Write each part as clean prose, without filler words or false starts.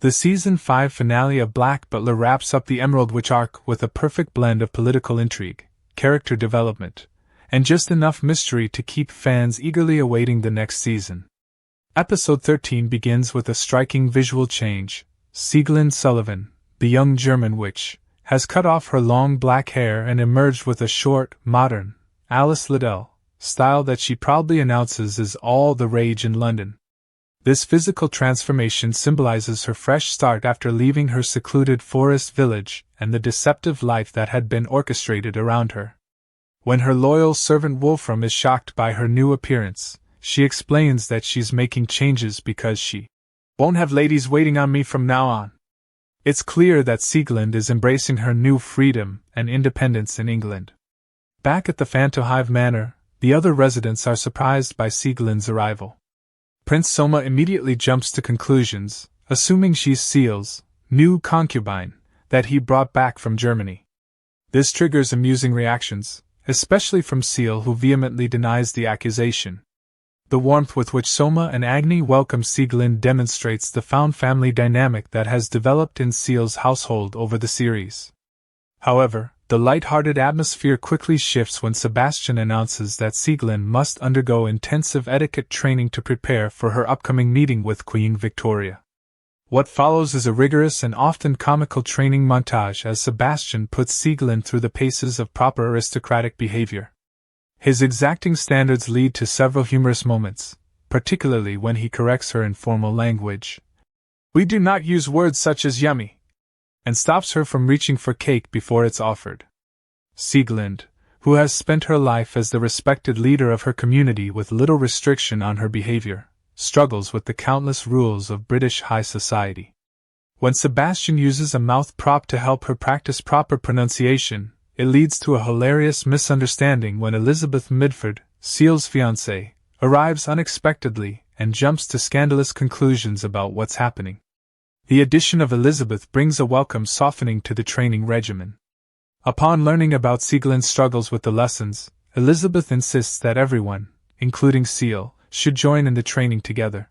The Season 5 finale of Black Butler wraps up the Emerald Witch arc with a perfect blend of political intrigue, character development, and just enough mystery to keep fans eagerly awaiting the next season. Episode 13 begins with a striking visual change. Sieglinde Sullivan, the young German witch, has cut off her long black hair and emerged with a short, modern, Alice Liddell style that she proudly announces is all the rage in London. This physical transformation symbolizes her fresh start after leaving her secluded forest village and the deceptive life that had been orchestrated around her. When her loyal servant Wolfram is shocked by her new appearance, she explains that she's making changes because she won't have ladies waiting on me from now on. It's clear that Sieglinde is embracing her new freedom and independence in England. Back at the Fantohive Manor, the other residents are surprised by Sieglinde's arrival. Prince Soma immediately jumps to conclusions, assuming she's Ciel's new concubine that he brought back from Germany. This triggers amusing reactions, especially from Ciel, who vehemently denies the accusation. The warmth with which Soma and Agni welcome Sieglinde demonstrates the found family dynamic that has developed in Ciel's household over the series. However, the light-hearted atmosphere quickly shifts when Sebastian announces that Sieglinde must undergo intensive etiquette training to prepare for her upcoming meeting with Queen Victoria. What follows is a rigorous and often comical training montage as Sebastian puts Sieglinde through the paces of proper aristocratic behavior. His exacting standards lead to several humorous moments, particularly when he corrects her in formal language. "We do not use words such as yummy," and stops her from reaching for cake before it's offered. Sieglinde, who has spent her life as the respected leader of her community with little restriction on her behavior, struggles with the countless rules of British high society. When Sebastian uses a mouth prop to help her practice proper pronunciation, it leads to a hilarious misunderstanding when Elizabeth Midford, Ciel's fiancée, arrives unexpectedly and jumps to scandalous conclusions about what's happening. The addition of Elizabeth brings a welcome softening to the training regimen. Upon learning about Sieglinde's struggles with the lessons, Elizabeth insists that everyone, including Ciel, should join in the training together.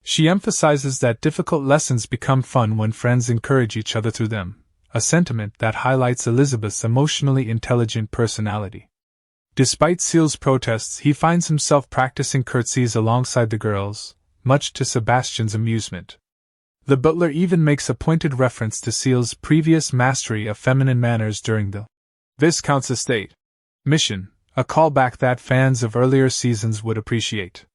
She emphasizes that difficult lessons become fun when friends encourage each other through them, a sentiment that highlights Elizabeth's emotionally intelligent personality. Despite Ciel's protests, he finds himself practicing curtsies alongside the girls, much to Sebastian's amusement. The butler even makes a pointed reference to Ciel's previous mastery of feminine manners during the Viscount's estate mission, a callback that fans of earlier seasons would appreciate.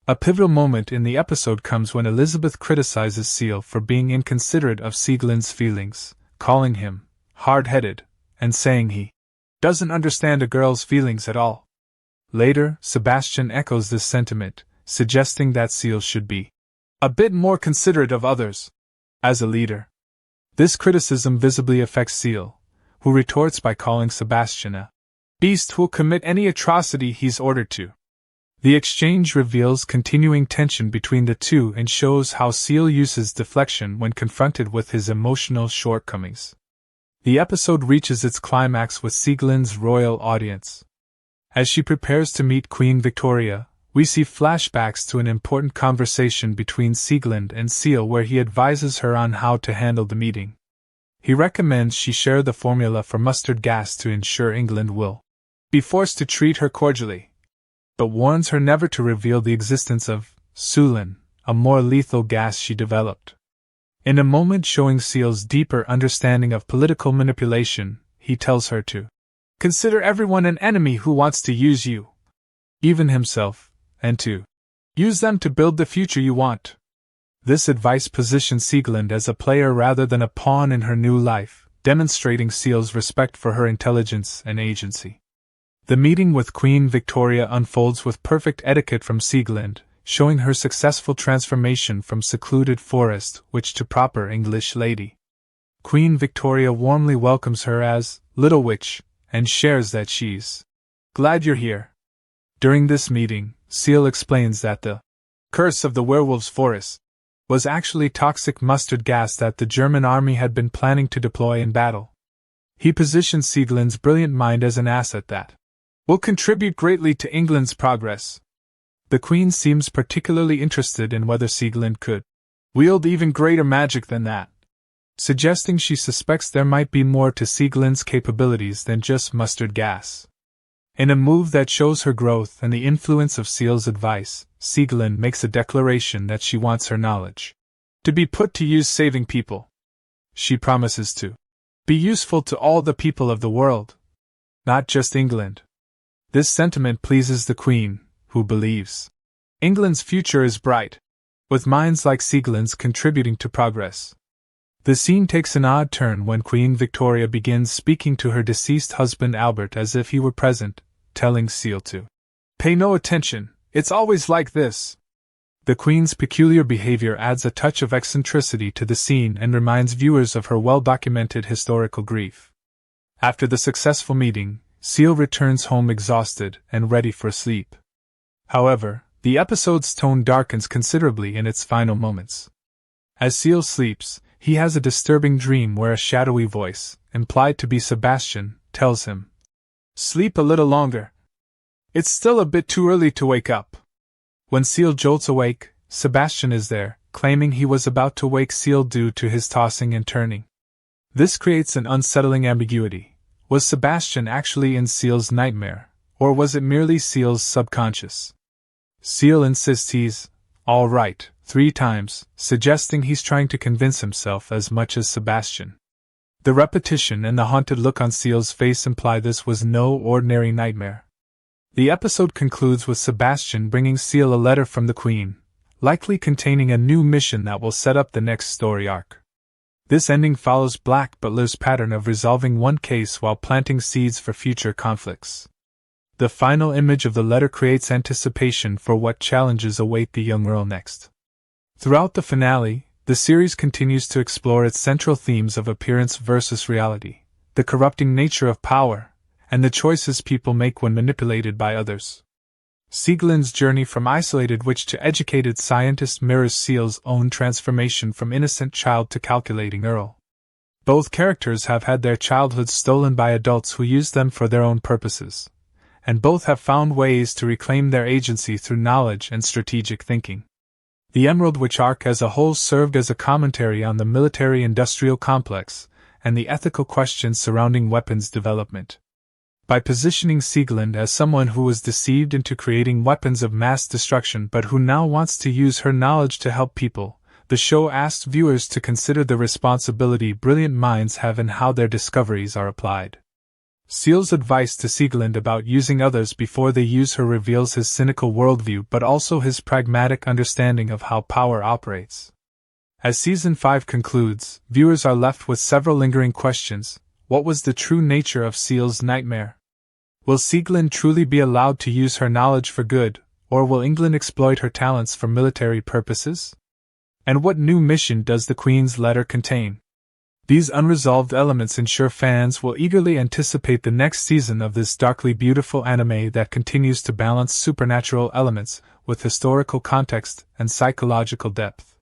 A pivotal moment in the episode comes when Elizabeth criticizes Ciel for being inconsiderate of Sieglinde's feelings, calling him hard-headed, and saying he doesn't understand a girl's feelings at all. Later, Sebastian echoes this sentiment, suggesting that Ciel should be a bit more considerate of others as a leader. This criticism visibly affects Ciel, who retorts by calling Sebastian a beast who'll commit any atrocity he's ordered to. The exchange reveals continuing tension between the two and shows how Ciel uses deflection when confronted with his emotional shortcomings. The episode reaches its climax with Sieglinde's royal audience. As she prepares to meet Queen Victoria, we see flashbacks to an important conversation between Sieglinde and Ciel where he advises her on how to handle the meeting. He recommends she share the formula for mustard gas to ensure England will be forced to treat her cordially, but warns her never to reveal the existence of Sulin, a more lethal gas she developed. In a moment showing Ciel's deeper understanding of political manipulation, he tells her to consider everyone an enemy who wants to use you, even himself, and to use them to build the future you want. This advice positions Sieglinde as a player rather than a pawn in her new life, demonstrating Ciel's respect for her intelligence and agency. The meeting with Queen Victoria unfolds with perfect etiquette from Sieglinde, showing her successful transformation from secluded forest witch to proper English lady. Queen Victoria warmly welcomes her as Little Witch, and shares that she's glad you're here. During this meeting, Ciel explains that the curse of the werewolves' forest was actually toxic mustard gas that the German army had been planning to deploy in battle. He positions Sieglinde's brilliant mind as an asset that will contribute greatly to England's progress. The Queen seems particularly interested in whether Sieglinde could wield even greater magic than that, suggesting she suspects there might be more to Sieglinde's capabilities than just mustard gas. In a move that shows her growth and the influence of Ciel's advice, Sieglinde makes a declaration that she wants her knowledge to be put to use saving people. She promises to be useful to all the people of the world, not just England. This sentiment pleases the Queen, who believes England's future is bright, with minds like Sieglinde's contributing to progress. The scene takes an odd turn when Queen Victoria begins speaking to her deceased husband Albert as if he were present, telling Ciel to pay no attention, it's always like this. The Queen's peculiar behavior adds a touch of eccentricity to the scene and reminds viewers of her well-documented historical grief. After the successful meeting, Ciel returns home exhausted and ready for sleep. However, the episode's tone darkens considerably in its final moments. As Ciel sleeps, he has a disturbing dream where a shadowy voice, implied to be Sebastian, tells him, "Sleep a little longer. It's still a bit too early to wake up." When Ciel jolts awake, Sebastian is there, claiming he was about to wake Ciel due to his tossing and turning. This creates an unsettling ambiguity. Was Sebastian actually in Ciel's nightmare, or was it merely Ciel's subconscious? Ciel insists he's all right 3 times, suggesting he's trying to convince himself as much as Sebastian. The repetition and the haunted look on Ciel's face imply this was no ordinary nightmare. The episode concludes with Sebastian bringing Ciel a letter from the Queen, likely containing a new mission that will set up the next story arc. This ending follows Black Butler's pattern of resolving one case while planting seeds for future conflicts. The final image of the letter creates anticipation for what challenges await the young Earl next. Throughout the finale, the series continues to explore its central themes of appearance versus reality, the corrupting nature of power, and the choices people make when manipulated by others. Sieglinde's journey from isolated witch to educated scientist mirrors Ciel's own transformation from innocent child to calculating Earl. Both characters have had their childhoods stolen by adults who use them for their own purposes, and both have found ways to reclaim their agency through knowledge and strategic thinking. The Emerald Witch arc as a whole served as a commentary on the military-industrial complex and the ethical questions surrounding weapons development. By positioning Sieglinde as someone who was deceived into creating weapons of mass destruction but who now wants to use her knowledge to help people, the show asked viewers to consider the responsibility brilliant minds have in how their discoveries are applied. Ciel's advice to Sieglinde about using others before they use her reveals his cynical worldview but also his pragmatic understanding of how power operates. As Season 5 concludes, viewers are left with several lingering questions. What was the true nature of Ciel's nightmare? Will Sieglinde truly be allowed to use her knowledge for good, or will England exploit her talents for military purposes? And what new mission does the Queen's letter contain? These unresolved elements ensure fans will eagerly anticipate the next season of this darkly beautiful anime that continues to balance supernatural elements with historical context and psychological depth.